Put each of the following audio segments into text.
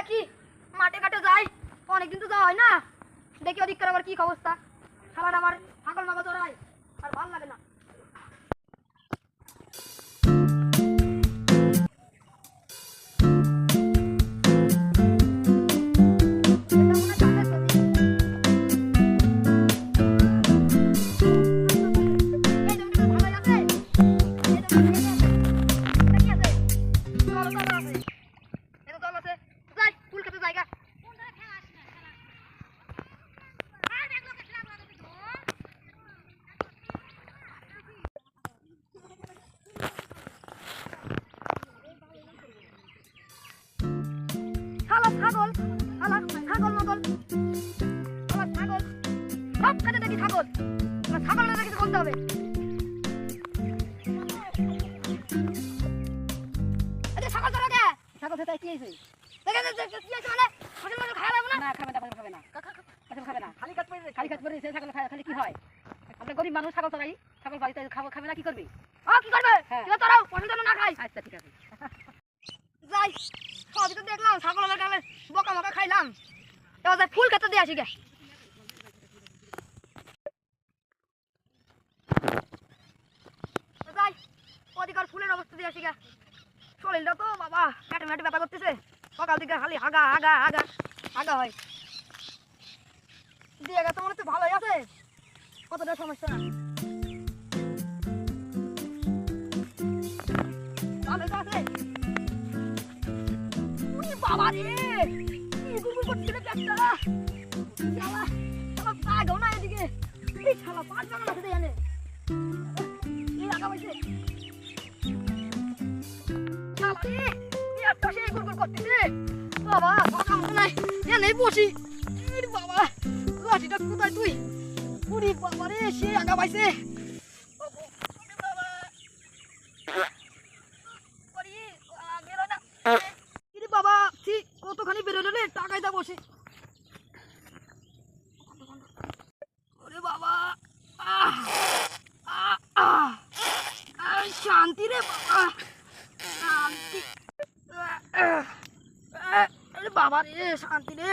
দেখি মাঠে ঘাটে যাই, অনেকদিন তো যাওয়া হয় না। দেখি ওদিককার আবার কি অবস্থা। খাবার আমার ছাগল মাগো চড়াই আর ভালো লাগে না। ছাগল ছাগল মগল ছাগল সব কাজে দেখি ছাগল। ছাগল না দেখি বলতে হবে। ছাগল তো রে ছাগল সেটা কি হয়েছে? দেখে কি হয়েছে মানে ছাগল মানে খাওয়া লাগবে না। খাবে না খাবে না খাবে না। খালি কাজ করে সে ছাগল খালি কি হয়? আমরা গরিব মানুষ ছাগল চড়াই, ছাগল বাড়িতে খাবে না কি করবি? কি করবে? তুমি চড়াও পছন্দ না খাই। আচ্ছা ঠিক আছে যাই। সবই তো দেখলাম ছাগল গেলে বকা মকা খাইলাম। এবার যাই ফুল খেতে দিয়ে আসি গে। যাই ওদিকার ফুলের অবস্থা দিয়ে আসি গে। শরীরটা তো বাবা পেটে মেটে ব্যথা করতেছে। সকাল দিকে খালি হাগা হাগা হাগা হাগা হয়। দিয়ে গেছে মনে হচ্ছে ভালোই আছে, কতটা সমস্যা না। ভালোই তো আছে। বাবা রে কি গুগুল করছিল পেটটা। শালা শালা পাগল না এদিকে। এই শালা পাঁচ বাগান আছে জানে। এই আগা বসে শালা রে পেটটা সেই গুগুল করতেছে। বাবা বাবা মনে নাই এনে বসি। এই বাবা লাঠিটা কোথায় তুই? পুরি বাবা রে সেই আগা বাইছে। বাবা পরি গেল না। বাবা কতখানি বেরোলো রে টাকায় দা বসে। ওরে বাবা শান্তি রে বাবা শান্তি। আরে বাবা রে শান্তি রে।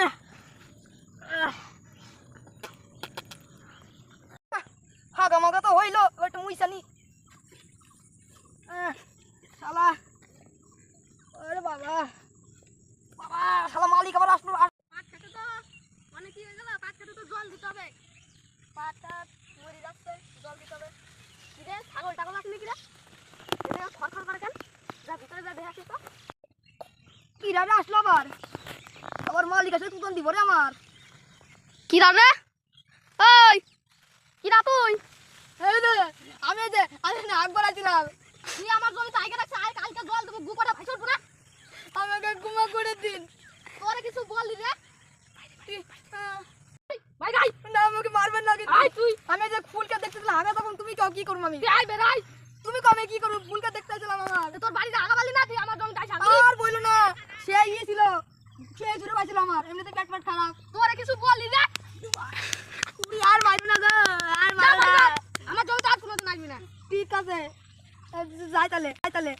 হাগা মাগা তো হইলো, একটু মুইসানি শালা। আরে বাবা বাবা শালা মালিক আবার আসলো। আর পাট খেতে তো মানে কি হয়ে গেল? পাট খেতে তো জল দিতে হবে। পাটটা মরে যাচ্ছে, জল দিতে হবে। কি রে ছাগল টাগল আসলে কি রে? এটা খরখর করে কেন? যা ভিতরে যা দেখে আসিস তো। কি রে আসলো আবার? আবার মালিক আসলে তুতন দিব রে আমার। কি রে? ওই কি রা তুই? এই রে আমি না একবার আসছিলাম। তুই আমার জমিতে আইকে রাখছিস, আর কালকে জল দেবো গু করে ভাইসর পুরা। আমাকে গুমা করে দিন। তোরে কিছু বললি রে? ভাই গাই না আমাকে মারবেন না কিন্তু। আই তুই আমি যে ফুলকে দেখতেছিলাম আগা, তখন তুমি কি করব? আমি আই বেরাই তুমি কমে কি করব? ফুলকে দেখতেছিলাম আমার। তোর বাড়িতে আগা বালি না, তুই আমার জমি তাই ছাগল আর বইলো না। সে ছিল সে জুড়ে পাইছিল আমার, এমনিতে পেট পেট খারাপ। তোরে কিছু বললি রে? তুই আর মারবি না গো, আর মারবি না। আমার জমিতে আর কোনো আসবি না। ঠিক আছে যাই তাহলে।